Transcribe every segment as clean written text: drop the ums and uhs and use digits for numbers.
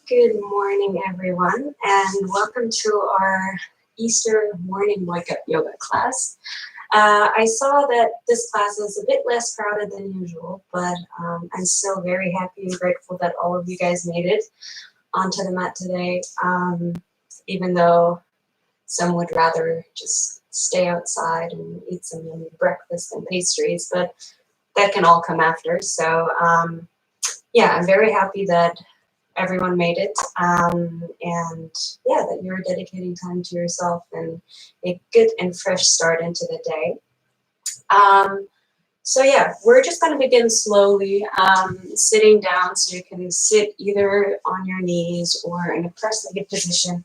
Good morning, everyone, and welcome to our Easter morning wake-up yoga class. I saw that this class is a bit less crowded than usual, but I'm still very happy and grateful that all of you guys made it onto the mat today, even though some would rather just stay outside and eat some yummy breakfast and pastries, but that can all come after. So yeah, I'm very happy that everyone made it, and yeah, that you're dedicating time to yourself and a good and fresh start into the day. So yeah, we're just going to begin slowly, sitting down, so you can sit either on your knees or in a cross-legged position,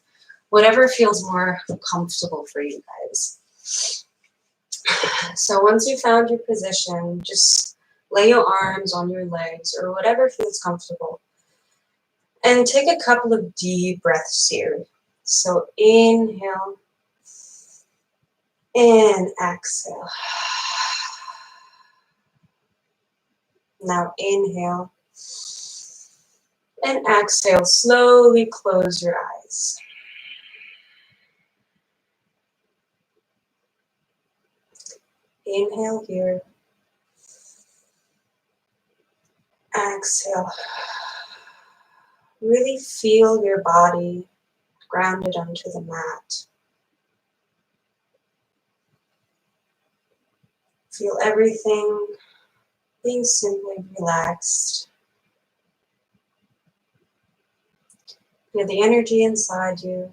whatever feels more comfortable for you guys. So once you found your position, just lay your arms on your legs or whatever feels comfortable. And take a couple of deep breaths here. So inhale and exhale. Now inhale and exhale. Slowly close your eyes. Inhale here. Exhale. Really feel your body grounded onto the mat. Feel everything being simply relaxed. Feel the energy inside you.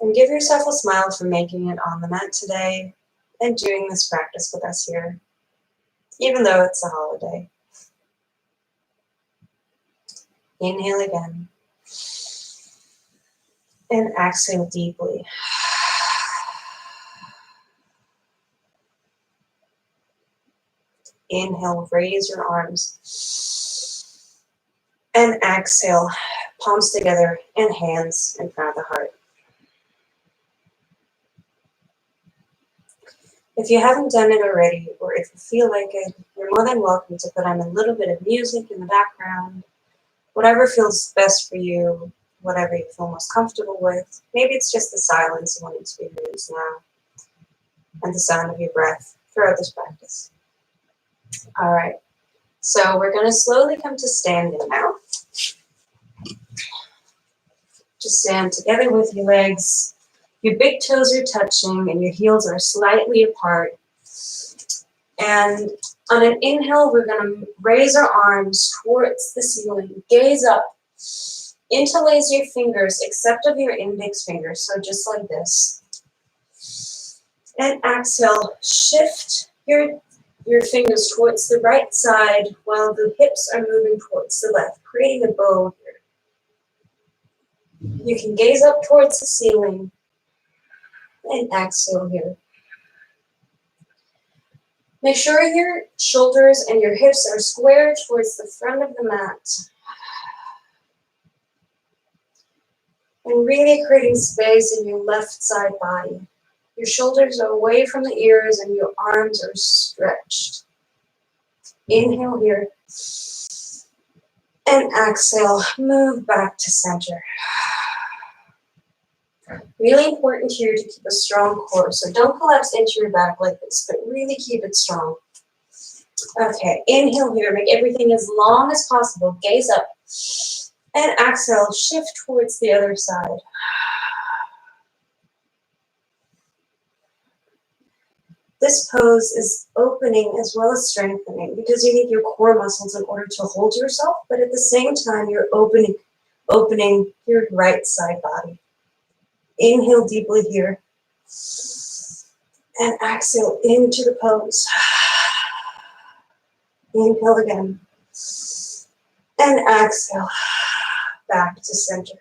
And give yourself a smile for making it on the mat today and doing this practice with us here, even though it's a holiday. Inhale again. And exhale deeply. Inhale, raise your arms. And exhale, palms together and hands in front of the heart. If you haven't done it already, or if you feel like it, you're more than welcome to put on a little bit of music in the background. Whatever feels best for you, whatever you feel most comfortable with. Maybe it's just the silence wanting to be used now, and the sound of your breath throughout this practice. All right, so we're going to slowly come to standing now. Just stand together with your legs. Your big toes are touching and your heels are slightly apart. And on an inhale, we're going to raise our arms towards the ceiling, gaze up, interlace your fingers except of your index fingers, so just like this. And exhale, shift your fingers towards the right side while the hips are moving towards the left, creating a bow here. You can gaze up towards the ceiling and exhale here. Make sure your shoulders and your hips are square towards the front of the mat. And really creating space in your left side body. Your shoulders are away from the ears and your arms are stretched. Inhale here. And exhale, move back to center. Really important here to keep a strong core. So don't collapse into your back like this, but really keep it strong. Okay, inhale here. Make everything as long as possible. Gaze up. And exhale, shift towards the other side. This pose is opening as well as strengthening because you need your core muscles in order to hold yourself, but at the same time, you're opening your right side body. Inhale deeply here. And exhale into the pose. Inhale again. And exhale back to center.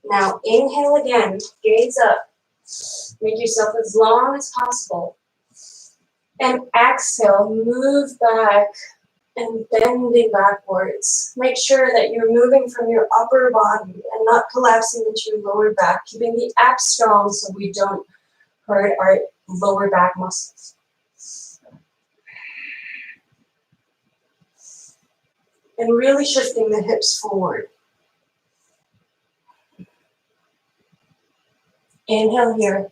Now inhale again, gaze up. Make yourself as long as possible. And exhale, move back and bending backwards. Make sure that you're moving from your upper body and not collapsing into your lower back, keeping the abs strong so we don't hurt our lower back muscles. and really shifting the hips forward. Inhale here.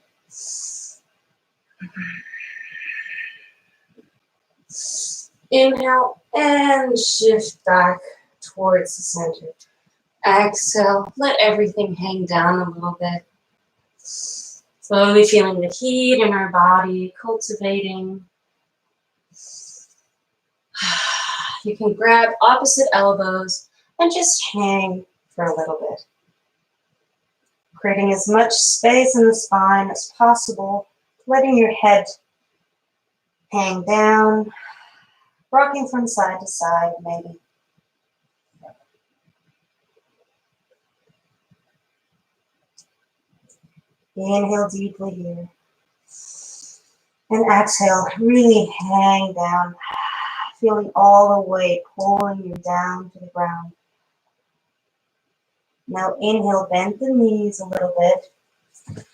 Inhale and shift back towards the center. Exhale, let everything hang down a little bit. Slowly feeling the heat in our body, cultivating. You can grab opposite elbows and just hang for a little bit. Creating as much space in the spine as possible, letting your head hang down, rocking from side to side maybe. Inhale deeply here. And exhale, really hang down, feeling all the weight pulling you down to the ground. Now inhale, bend the knees a little bit.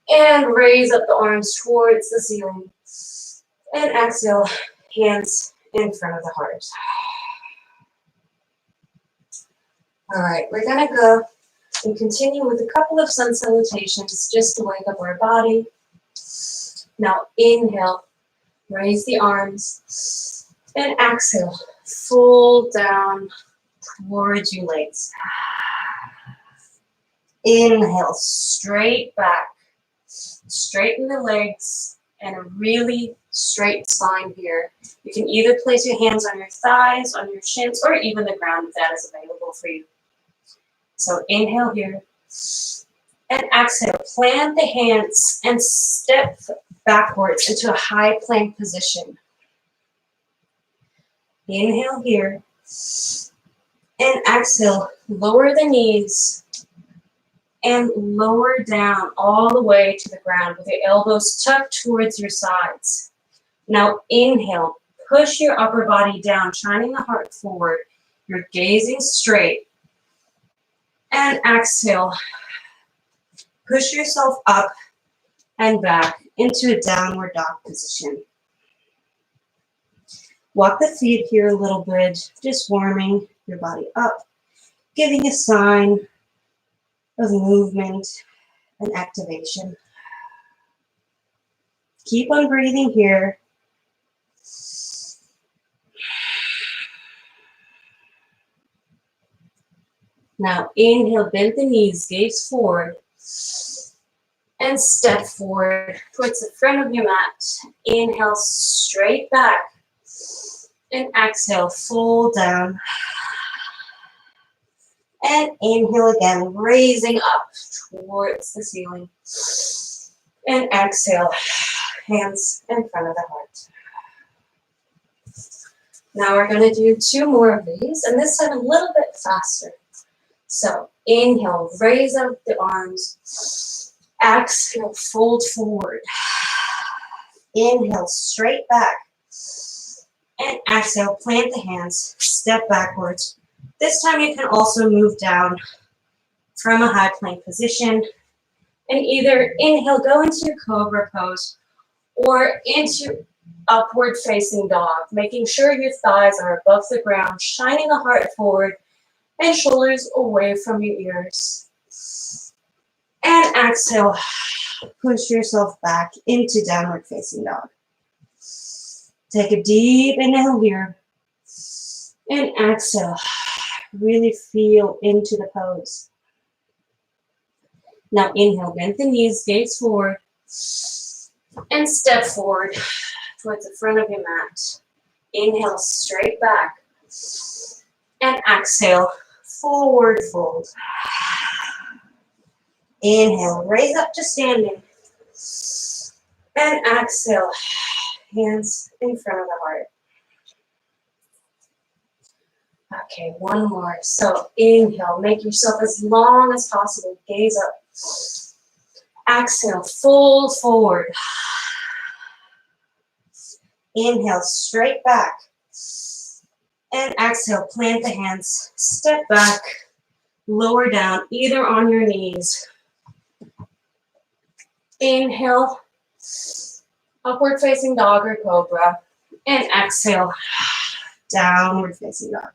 And raise up the arms towards the ceiling. And exhale, hands in front of the heart. All right, we're gonna go and continue with a couple of sun salutations just to wake up our body. Now inhale, raise the arms, and exhale, fold down towards your legs. Inhale, straight back, straighten the legs, and a really straight spine here. You can either place your hands on your thighs, on your shins, or even the ground if that is available for you. So inhale here, and exhale, plant the hands and step backwards into a high plank position. Inhale here, and exhale, lower the knees and lower down all the way to the ground with your elbows tucked towards your sides. Now inhale, push your upper body down, shining the heart forward. You're gazing straight. And exhale, push yourself up and back into a downward dog position. Walk the feet here a little bit, just warming your body up, giving a sign of movement and activation. Keep on breathing here. Now inhale, bend the knees, gaze forward, and step forward towards the front of your mat. Inhale, straight back, and exhale, fold down. And inhale again, raising up towards the ceiling. And exhale, hands in front of the heart. Now we're going to do 2 more of these, and this time a little bit faster. So inhale, raise up the arms. Exhale, fold forward. Inhale, straight back. And exhale, plant the hands, step backwards. This time you can also move down from a high plank position. And either inhale, go into your cobra pose, or into upward facing dog, making sure your thighs are above the ground, shining the heart forward, and shoulders away from your ears. And exhale, push yourself back into downward facing dog. Take a deep inhale here. And exhale, really feel into the pose. Now inhale, bend the knees, gaze forward, and step forward towards the front of your mat. Inhale, straight back, and exhale, forward fold. Inhale, raise up to standing, and exhale, hands in front of the heart. Okay, 1 more. So inhale, make yourself as long as possible, gaze up. Exhale, fold forward. Inhale, straight back. And exhale, plant the hands, step back, lower down, either on your knees. Inhale, upward facing dog or cobra. And exhale, downward facing dog.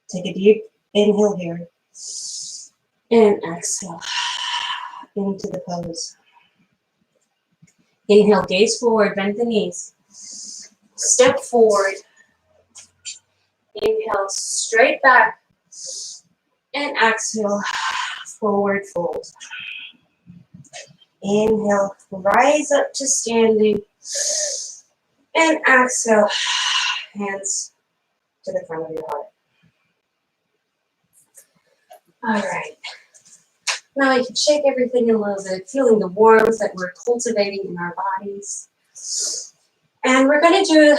Take a deep inhale here. And exhale into the pose. Inhale, gaze forward, bend the knees. Step forward. Inhale, straight back. And exhale, forward fold. Inhale, rise up to standing. And exhale, hands to the front of your heart. All right. Now you can shake everything a little bit, feeling the warmth that we're cultivating in our bodies. And we're going to do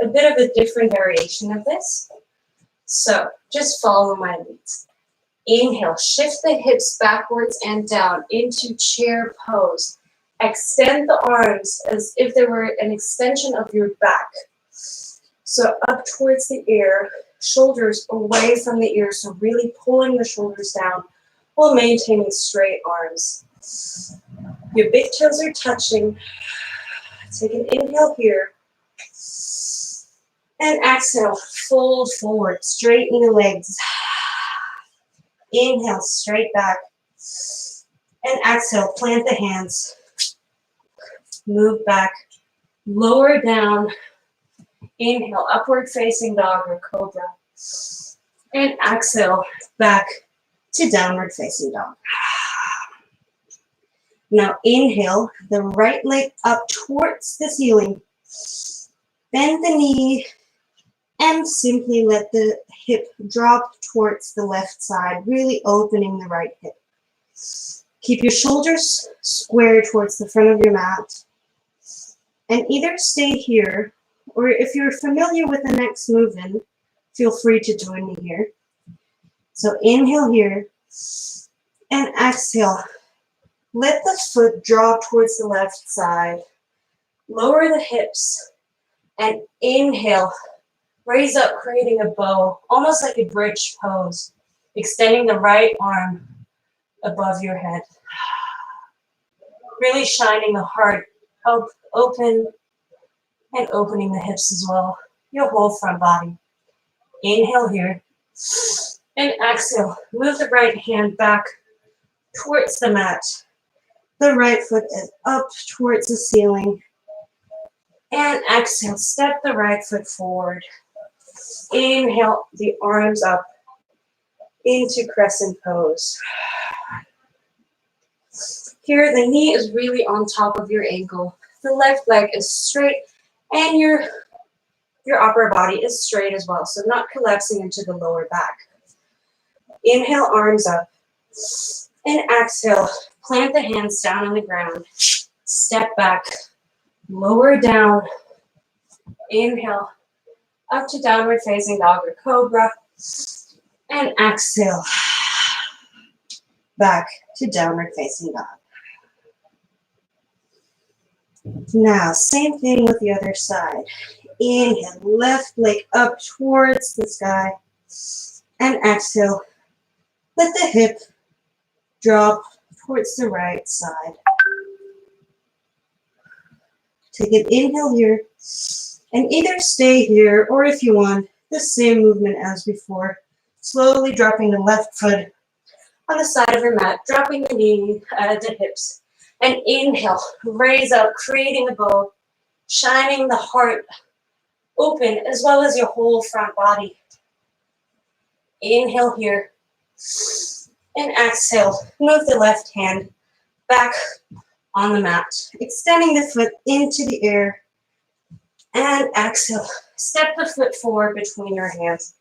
a bit of a different variation of this. So just follow my leads. Inhale, shift the hips backwards and down into chair pose. Extend the arms as if they were an extension of your back. So up towards the ear, shoulders away from the ear, so really pulling the shoulders down while maintaining straight arms. Your big toes are touching. Take an inhale here. And exhale, fold forward, straighten the legs. Inhale, straight back. And exhale, plant the hands. Move back, lower down. Inhale, upward facing dog or cobra. And exhale, back to downward facing dog. Now inhale, the right leg up towards the ceiling. Bend the knee and simply let the hip drop towards the left side, really opening the right hip. Keep your shoulders square towards the front of your mat. And either stay here, or if you're familiar with the next movement, feel free to join me here. So inhale here, and exhale. Let the foot drop towards the left side. Lower the hips, and inhale. Raise up, creating a bow, almost like a bridge pose. Extending the right arm above your head. Really shining the heart open and opening the hips as well. Your whole front body. Inhale here. And exhale. Move the right hand back towards the mat. The right foot is up towards the ceiling. And exhale. Step the right foot forward. Inhale the arms up into crescent pose. Here, the knee is really on top of your ankle. The left leg is straight, and your upper body is straight as well, so not collapsing into the lower back. Inhale, arms up. And exhale, plant the hands down on the ground. Step back, lower down. Inhale, up to downward facing dog or cobra. And exhale, back to downward facing dog. Now, same thing with the other side. Inhale, left leg up towards the sky. And exhale, let the hip drop towards the right side. Take an inhale here. And either stay here, or if you want, the same movement as before. Slowly dropping the left foot on the side of your mat, dropping the knee, the hips. And inhale, raise up, creating a bow, shining the heart open as well as your whole front body. Inhale here. And exhale, move the left hand back on the mat, extending the foot into the air. And exhale, step the foot forward between your hands.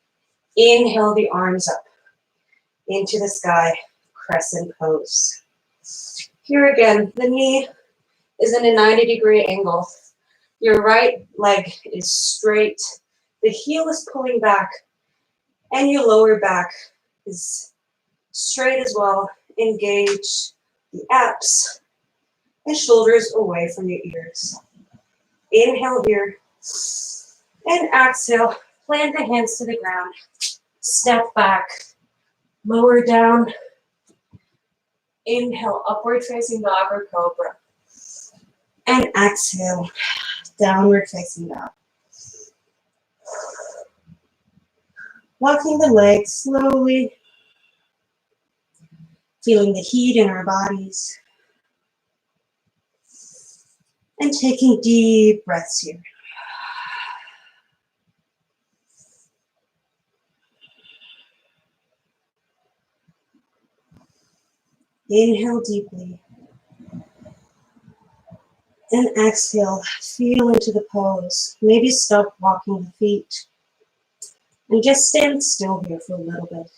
Inhale the arms up into the sky, crescent pose. Here again, the knee is in a 90-degree angle. Your right leg is straight. The heel is pulling back, and your lower back is straight as well. Engage the abs and shoulders away from your ears. Inhale here, and exhale. Plant the hands to the ground. Step back, lower down. Inhale, upward facing dog or cobra. And exhale, downward facing dog. Walking the legs slowly, feeling the heat in our bodies, and taking deep breaths here. Inhale deeply, and exhale, feel into the pose. Maybe stop walking the feet, and just stand still here for a little bit.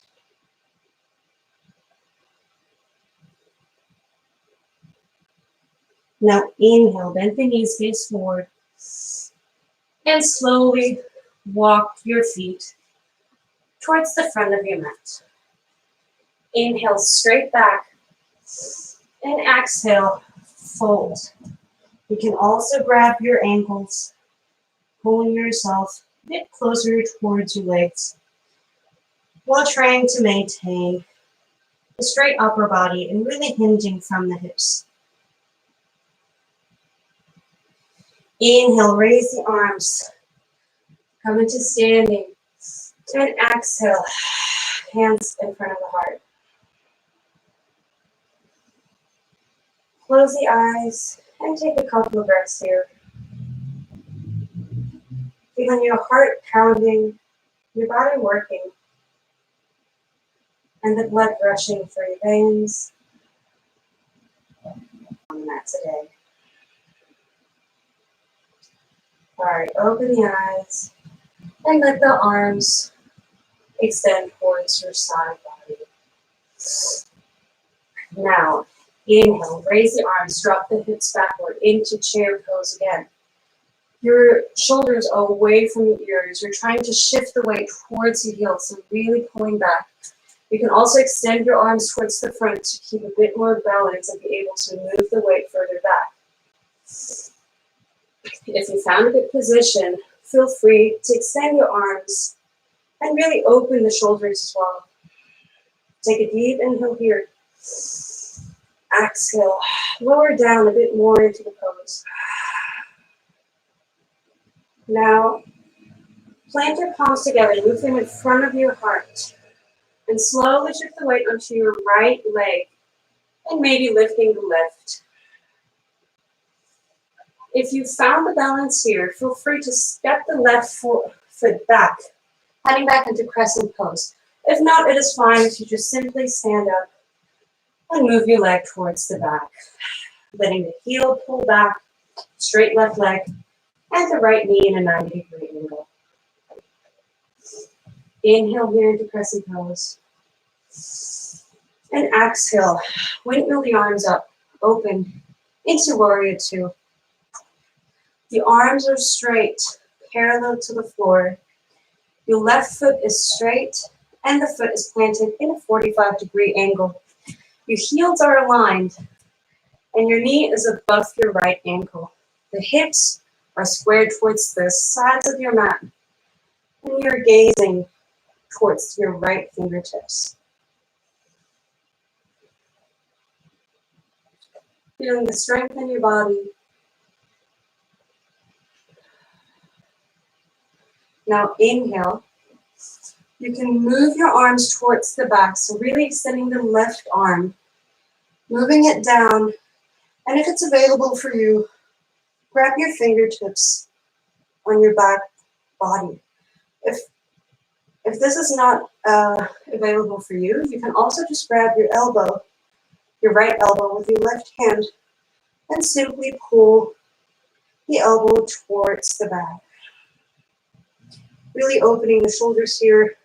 Now inhale, bend the knees, face forward, and slowly walk your feet towards the front of your mat. Inhale, straight back, and exhale, fold. You can also grab your ankles, pulling yourself a bit closer towards your legs while trying to maintain a straight upper body and really hinging from the hips. Inhale, raise the arms, come into standing, and exhale, hands in front of the heart. Close the eyes and take a couple of breaths here. Feeling your heart pounding, your body working, and the blood rushing through your veins. And that's a day. All right, open the eyes and let the arms extend towards your side body. Now, inhale, raise the arms, drop the hips backward into chair pose again. Your shoulders are away from your ears. You're trying to shift the weight towards your heels, so really pulling back. You can also extend your arms towards the front to keep a bit more balance and be able to move the weight further back. If you found a good position, feel free to extend your arms and really open the shoulders as well. Take a deep inhale here. Exhale, lower down a bit more into the pose. Now, plant your palms together, move them in front of your heart, and slowly shift the weight onto your right leg, and maybe lifting the left. If you found the balance here, feel free to step the left foot back, heading back into crescent pose. If not, it is fine if you just simply stand up and move your leg towards the back, letting the heel pull back, straight left leg, and the right knee in a 90-degree angle. Inhale here into crescent pose. And exhale, windmill the arms up, open into warrior two. The arms are straight, parallel to the floor. Your left foot is straight, and the foot is planted in a 45-degree angle. Your heels are aligned, and your knee is above your right ankle. The hips are squared towards the sides of your mat, and you're gazing towards your right fingertips. Feeling the strength in your body. Now inhale. You can move your arms towards the back, so really extending the left arm, moving it down, and if it's available for you, grab your fingertips on your back body. If this is not available for you, you can also just grab your elbow, your right elbow with your left hand, and simply pull the elbow towards the back. Really opening the shoulders here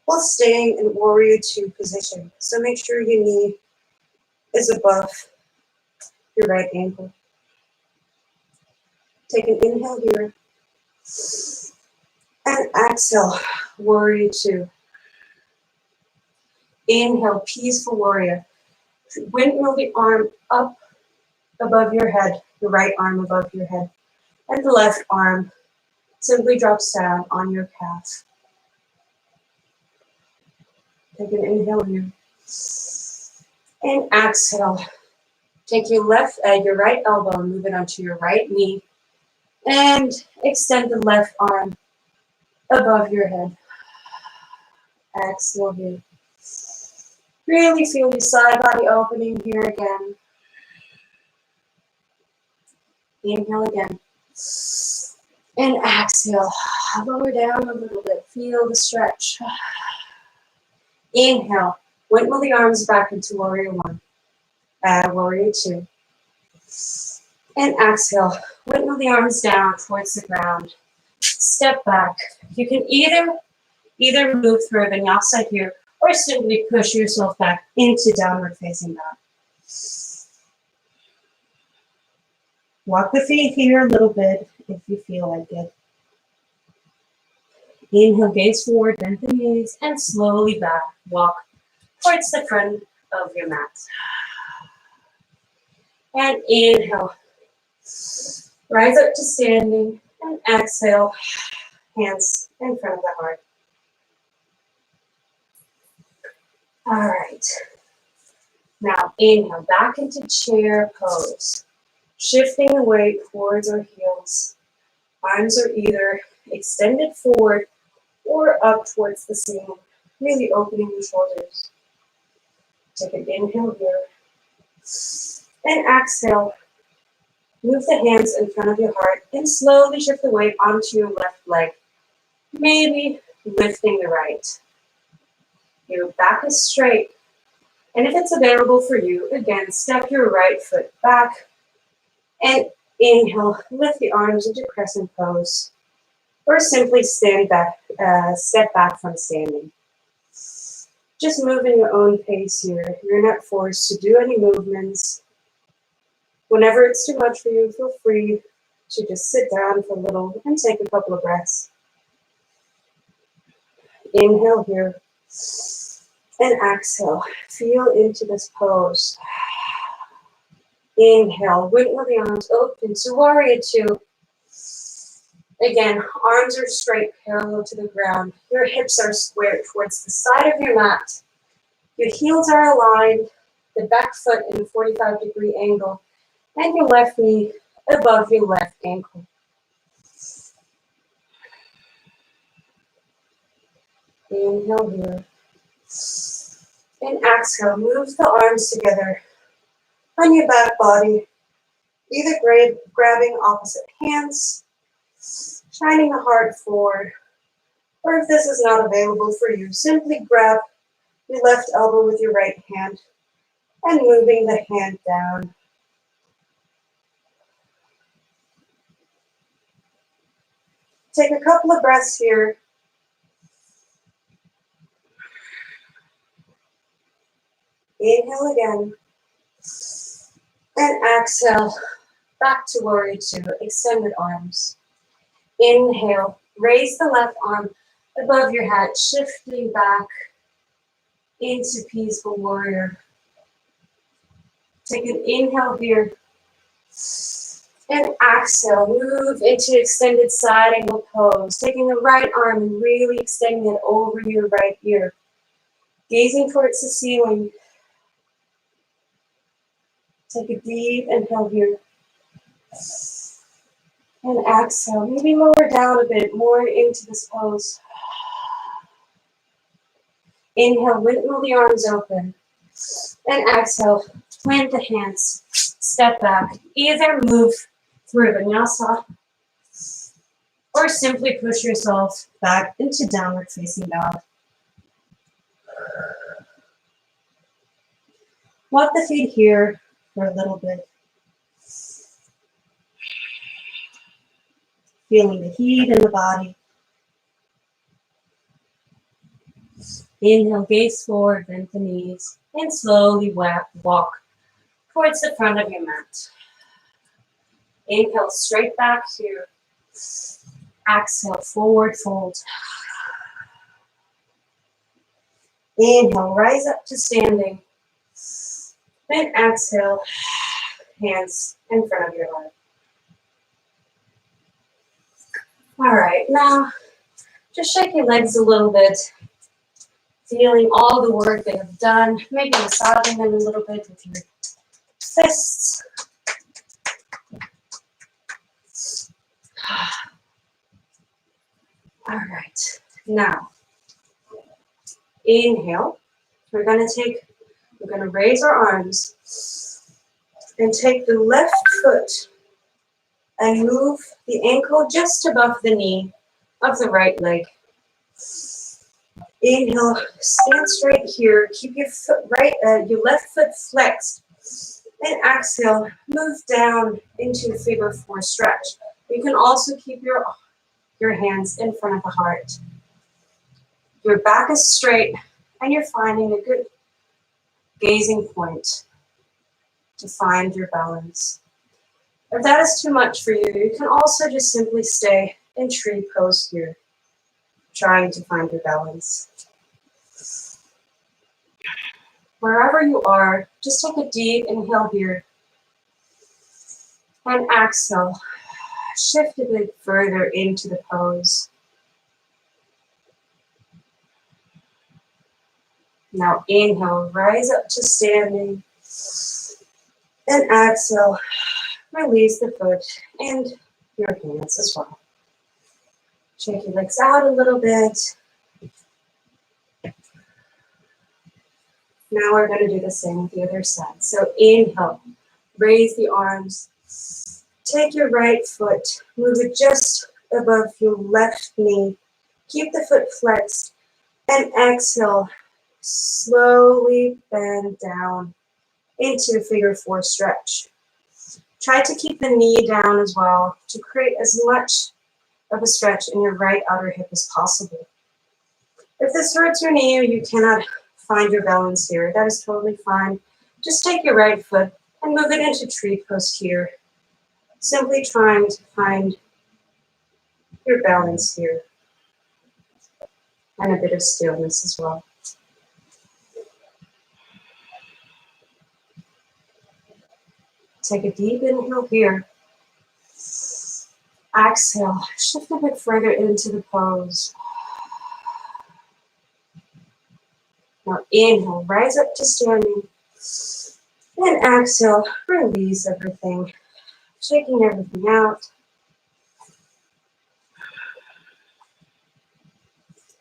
while staying in warrior two position. So make sure your knee is above your right ankle. Take an inhale here. And exhale, warrior two. Inhale, peaceful warrior. Windmill the arm up above your head, the right arm above your head, and the left arm simply drops down on your calf. Take an inhale here. And exhale. Take your right elbow and move it onto your right knee. And extend the left arm above your head. Exhale here. Really feel your side body opening here again. Inhale again. And exhale. Lower down a little bit. Feel the stretch. Inhale. Windmill the arms back into warrior one. Warrior two. And exhale. Windmill the arms down towards the ground. Step back. You can either move through a vinyasa here or simply push yourself back into downward facing dog. Walk the feet here a little bit if you feel like it. Inhale, gaze forward, bend the knees, and slowly back. Walk towards the front of your mat. And inhale. Rise up to standing, and exhale. Hands in front of the heart. All right. Now inhale, back into chair pose. Shifting the weight towards our heels. Arms are either extended forward or up towards the ceiling, really opening the shoulders. Take an inhale here. And exhale. Move the hands in front of your heart and slowly shift the weight onto your left leg, maybe lifting the right. Your back is straight, and if it's available for you, again, step your right foot back and inhale, lift the arms into crescent pose, or simply stand back, step back from standing. Just move in your own pace here. You're not forced to do any movements. Whenever it's too much for you, feel free to just sit down for a little and take a couple of breaths. Inhale here and exhale. Feel into this pose. Inhale, windmill the arms open to warrior two. Again, arms are straight, parallel to the ground. Your hips are squared towards the side of your mat. Your heels are aligned, the back foot in a 45-degree angle, and your left knee above your left ankle. Inhale here. And exhale, move the arms together on your back body, either grabbing opposite hands, shining the heart forward, or if this is not available for you, simply grab your left elbow with your right hand and moving the hand down. Take a couple of breaths here. Inhale again. And exhale, back to warrior two, extended arms. Inhale, raise the left arm above your head, shifting back into peaceful warrior. Take an inhale here. And exhale, move into extended side angle pose. Taking the right arm and really extending it over your right ear. Gazing towards the ceiling. Take a deep inhale here. And exhale, maybe lower down a bit more into this pose. Inhale, windmill the arms open. And exhale, plant the hands. Step back. Either move through vinyasa or simply push yourself back into downward facing dog. Walk the feet here for a little bit. Feeling the heat in the body. Inhale, gaze forward, bend the knees, and slowly walk towards the front of your mat. Inhale, straight back here. Exhale, forward fold. Inhale, rise up to standing. Then exhale, hands in front of your heart. All right, now just shake your legs a little bit, feeling all the work they have done, maybe massaging them a little bit with your fists. All right, now inhale. We're gonna raise our arms and take the left foot and move the ankle just above the knee of the right leg. Inhale, stand straight here. Keep your your left foot flexed. And exhale, move down into figure 4 stretch. You can also keep your hands in front of the heart. Your back is straight and you're finding a good gazing point to find your balance. If that is too much for you, you can also just simply stay in tree pose here, trying to find your balance. Wherever you are, just take a deep inhale here. And exhale. Shift a bit further into the pose. Now inhale, rise up to standing. And exhale, release the foot and your hands as well. Shake your legs out a little bit. Now we're going to do the same with the other side. So inhale, raise the arms. Take your right foot, move it just above your left knee. Keep the foot flexed. And exhale, slowly bend down into figure 4 stretch. Try to keep the knee down as well to create as much of a stretch in your right outer hip as possible. If this hurts your knee or you cannot find your balance here, that is totally fine. Just take your right foot and move it into tree pose here. Simply trying to find your balance here and a bit of stillness as well. Take a deep inhale here. Exhale, shift a bit further into the pose. Now inhale, rise up to standing. And exhale, release everything. Shaking everything out.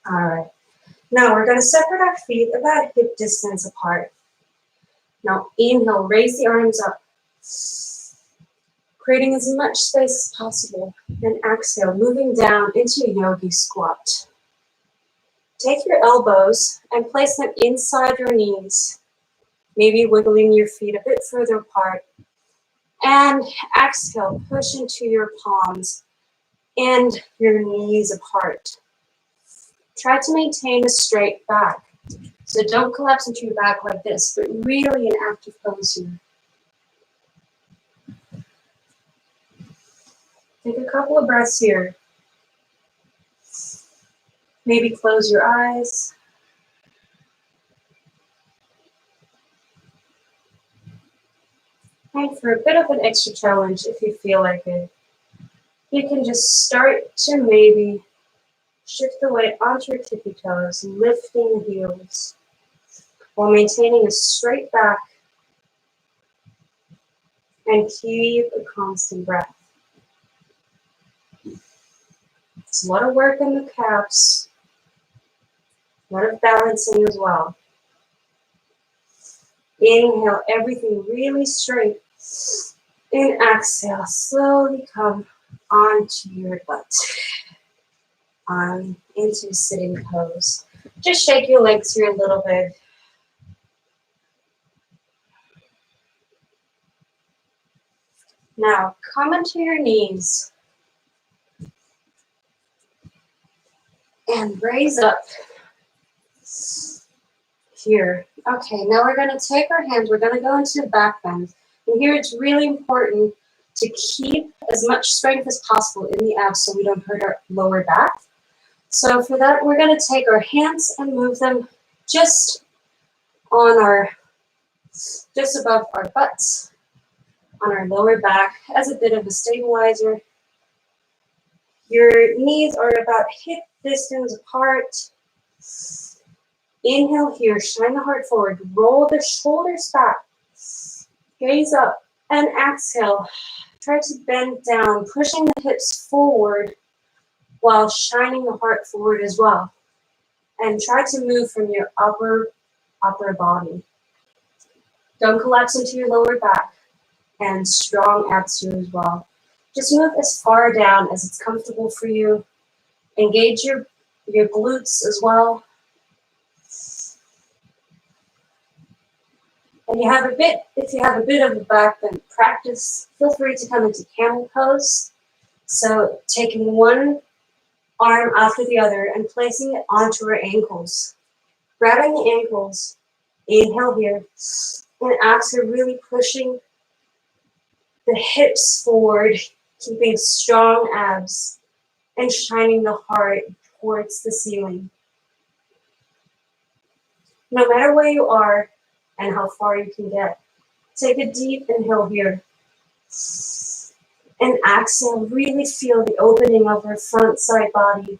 All right. Now we're going to separate our feet about hip distance apart. Now inhale, raise the arms up, creating as much space as possible. And exhale, moving down into Yogi Squat. Take your elbows and place them inside your knees, maybe wiggling your feet a bit further apart. And exhale, push into your palms and your knees apart. Try to maintain a straight back. So don't collapse into your back like this, but really an active pose here. Take a couple of breaths here. Maybe close your eyes. And for a bit of an extra challenge, if you feel like it, you can just start to maybe shift the weight onto your tippy toes, lifting the heels, while maintaining a straight back and keep a constant breath. It's a lot of work in the calves, a lot of balancing as well. Inhale, everything really straight. And exhale, slowly come onto your butt. On into sitting pose. Just shake your legs here a little bit. Now, come onto your knees. And raise up. Here. Okay, now we're going to take our hands, we're going to go into back bend. And here it's really important to keep as much strength as possible in the abs so we don't hurt our lower back. So for that, we're going to take our hands and move them just above our butts, on our lower back as a bit of a stabilizer. Your knees are about hip distance apart. Inhale here, shine the heart forward, roll the shoulders back, gaze up, and exhale. Try to bend down, pushing the hips forward while shining the heart forward as well. and try to move from your upper body. Don't collapse into your lower back, and strong abs too as well. Just move as far down as it's comfortable for you. Engage your glutes as well. And if you have a bit of a back bend practice, feel free to come into camel pose. So taking one arm after the other and placing it onto our ankles. Grabbing the ankles, inhale here, and exhale, really pushing the hips forward, keeping strong abs, and shining the heart towards the ceiling. No matter where you are and how far you can get, take a deep inhale here. And exhale, really feel the opening of our front side body.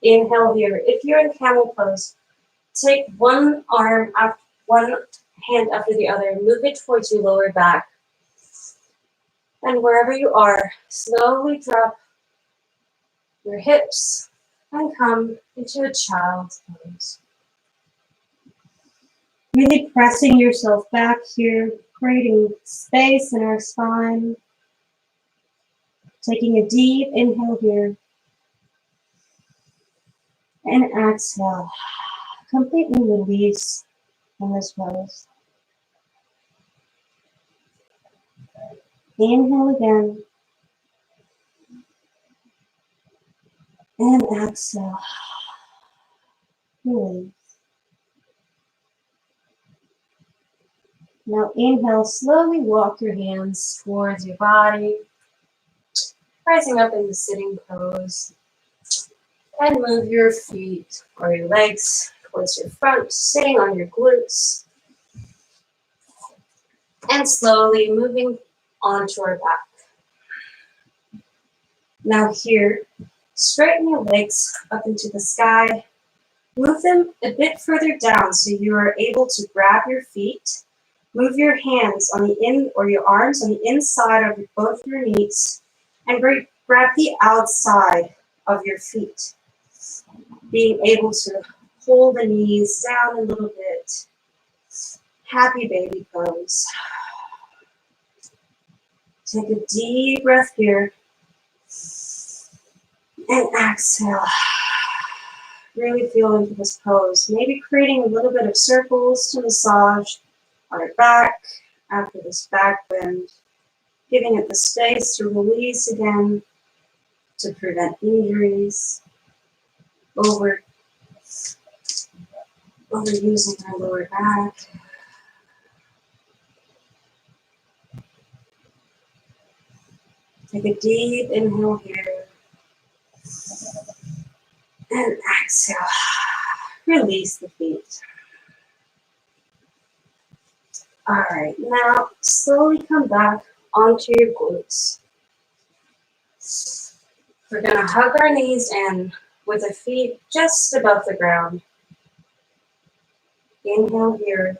Inhale here. If you're in camel pose, take one hand after the other, move it towards your lower back. And wherever you are, slowly drop your hips and come into a child's pose. Really pressing yourself back here, creating space in our spine. Taking a deep inhale here. And exhale. Completely release from this pose. Inhale again. And exhale. Release. Now inhale, slowly walk your hands towards your body, rising up into sitting pose. And move your feet or your legs towards your front, sitting on your glutes. And slowly moving onto our back. Now here, straighten your legs up into the sky. Move them a bit further down so you are able to grab your feet. Move your hands on the your arms on the inside of both your knees and grab the outside of your feet. Being able to hold the knees down a little bit. Happy baby pose. Take a deep breath here. And exhale. Really feel into this pose. Maybe creating a little bit of circles to massage on our back after this back bend. Giving it the space to release again to prevent injuries. Overusing our lower back. Take a deep inhale here. And exhale. Release the feet. All right, now slowly come back onto your glutes. We're gonna hug our knees in with the feet just above the ground. Inhale here.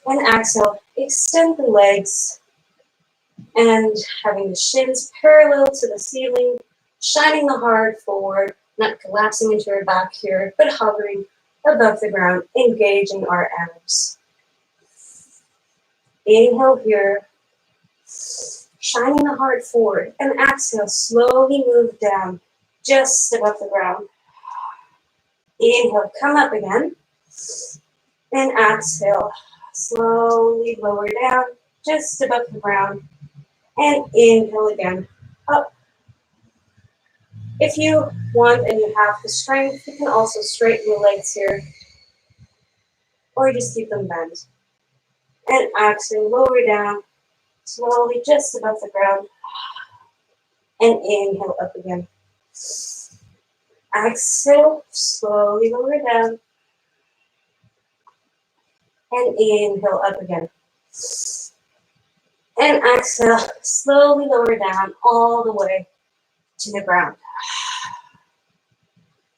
And exhale, extend the legs. And having the shins parallel to the ceiling, shining the heart forward, not collapsing into our back here, but hovering above the ground, engaging our abs. Inhale here, shining the heart forward, and exhale, slowly move down, just above the ground. Inhale, come up again, and exhale, slowly lower down, just above the ground, and inhale again, up. If you want and you have the strength, you can also straighten your legs here, or just keep them bent. And exhale, lower down, slowly just above the ground, and inhale up again. Exhale, slowly lower down, and inhale up again. And exhale, slowly lower down all the way to the ground.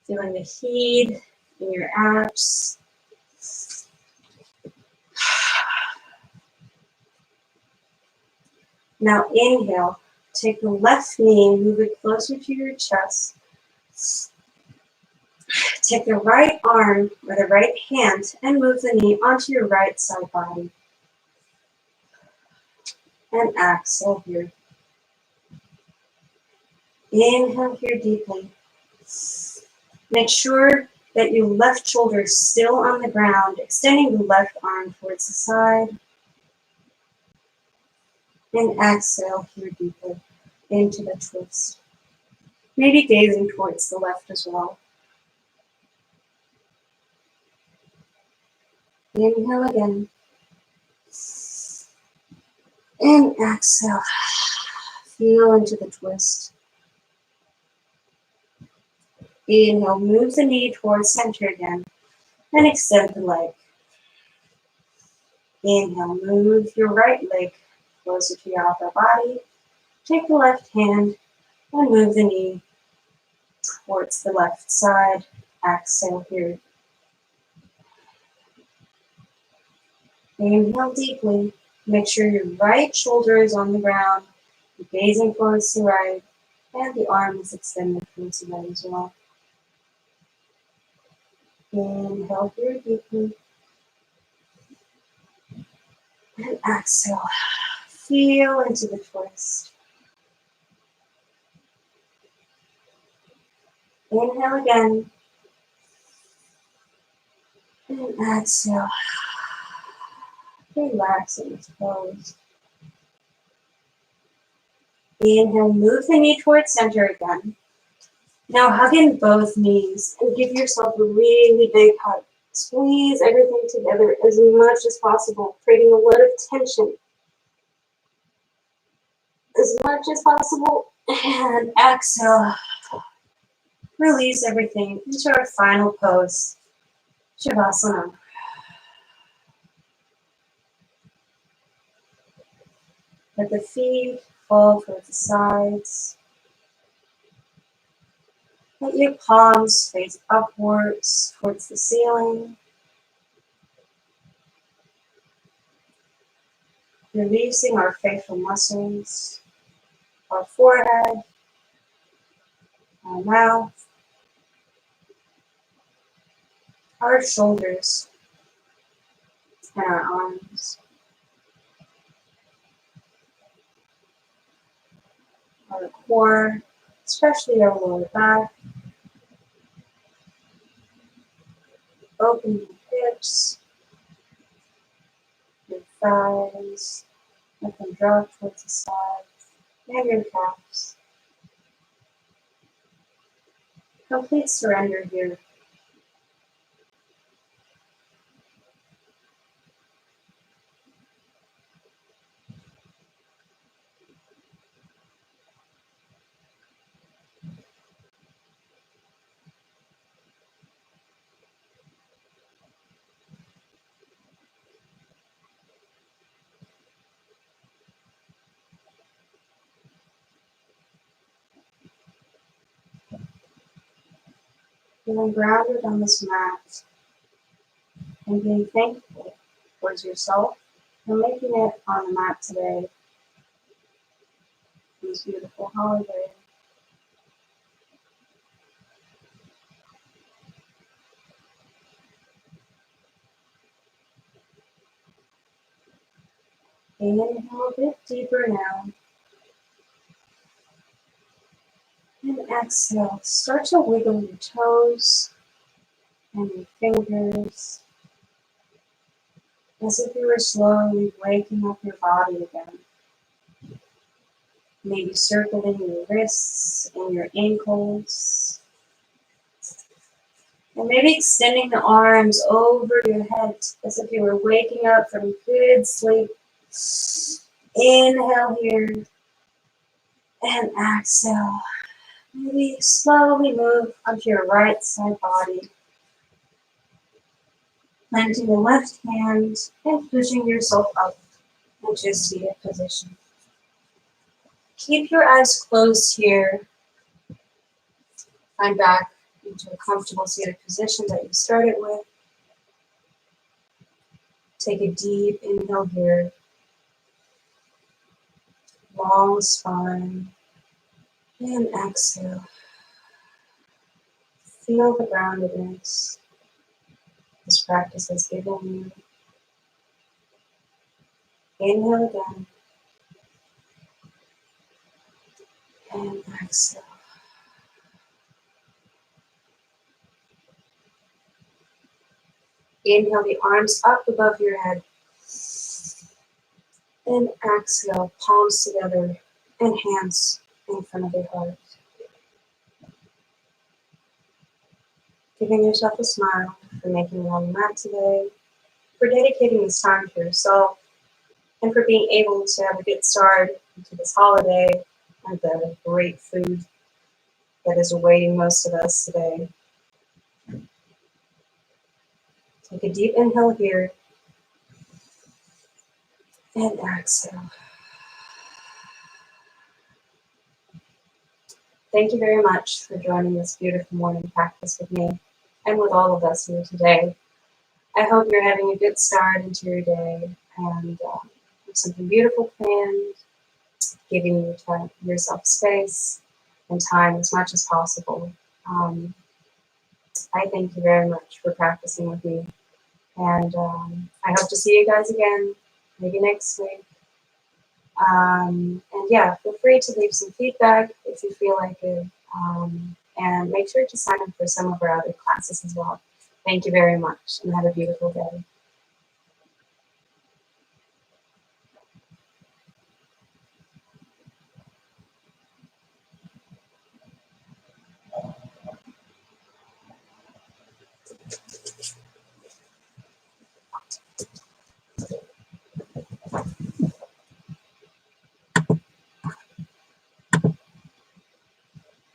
Feeling the heat in your abs. Now inhale, take the left knee, move it closer to your chest. Take the right arm or the right hand and move the knee onto your right side body. And exhale here. Inhale here deeply. Make sure that your left shoulder is still on the ground, extending the left arm towards the side. And exhale here deeply into the twist. Maybe gazing towards the left as well. Inhale again. And exhale. Feel into the twist. Inhale, move the knee towards center again. And extend the leg. Inhale, move your right leg closer to your upper body. Take the left hand and move the knee towards the left side. Exhale here. Inhale deeply. Make sure your right shoulder is on the ground. You're gazing towards the right. And the arm is extended towards the right as well. Inhale here deeply. And exhale. Feel into the twist. Inhale again. And exhale. Relax in its pose. Inhale, move the knee towards center again. Now hug in both knees and give yourself a really big hug. Squeeze everything together as much as possible, creating a lot of tension as much as possible. And exhale. Release everything into our final pose, Shavasana. Let the feet fall towards the sides. Let your palms face upwards towards the ceiling. Releasing our facial muscles, our forehead, our mouth, our shoulders, and our arms. Our core, especially our lower back. Open your hips, your thighs, let them drop towards the sides, and your calves. Complete surrender here. Feeling grounded on this mat and being thankful towards yourself for making it on the mat today, this beautiful holiday. Inhale a bit deeper now. And exhale. Start to wiggle your toes and your fingers as if you were slowly waking up your body again. Maybe circling your wrists and your ankles. And maybe extending the arms over your head as if you were waking up from good sleep. Inhale here and exhale. Maybe slowly move onto your right side body. Planting the left hand and pushing yourself up into a seated position. Keep your eyes closed here. Find back into a comfortable seated position that you started with. Take a deep inhale here. Long spine. And exhale. Feel the groundedness this practice has given you. Inhale again. And exhale. Inhale the arms up above your head. And exhale, palms together and hands in front of your heart. Giving yourself a smile for making it on the mat today, for dedicating this time for yourself, and for being able to have a good start into this holiday and the great food that is awaiting most of us today. Take a deep inhale here and exhale. Thank you very much for joining this beautiful morning practice with me and with all of us here today. I hope you're having a good start into your day and have something beautiful planned, giving yourself space and time as much as possible. I thank you very much for practicing with me, and I hope to see you guys again, maybe next week. And yeah, feel free to leave some feedback if you feel like it, and make sure to sign up for some of our other classes as well. Thank you very much, and have a beautiful day.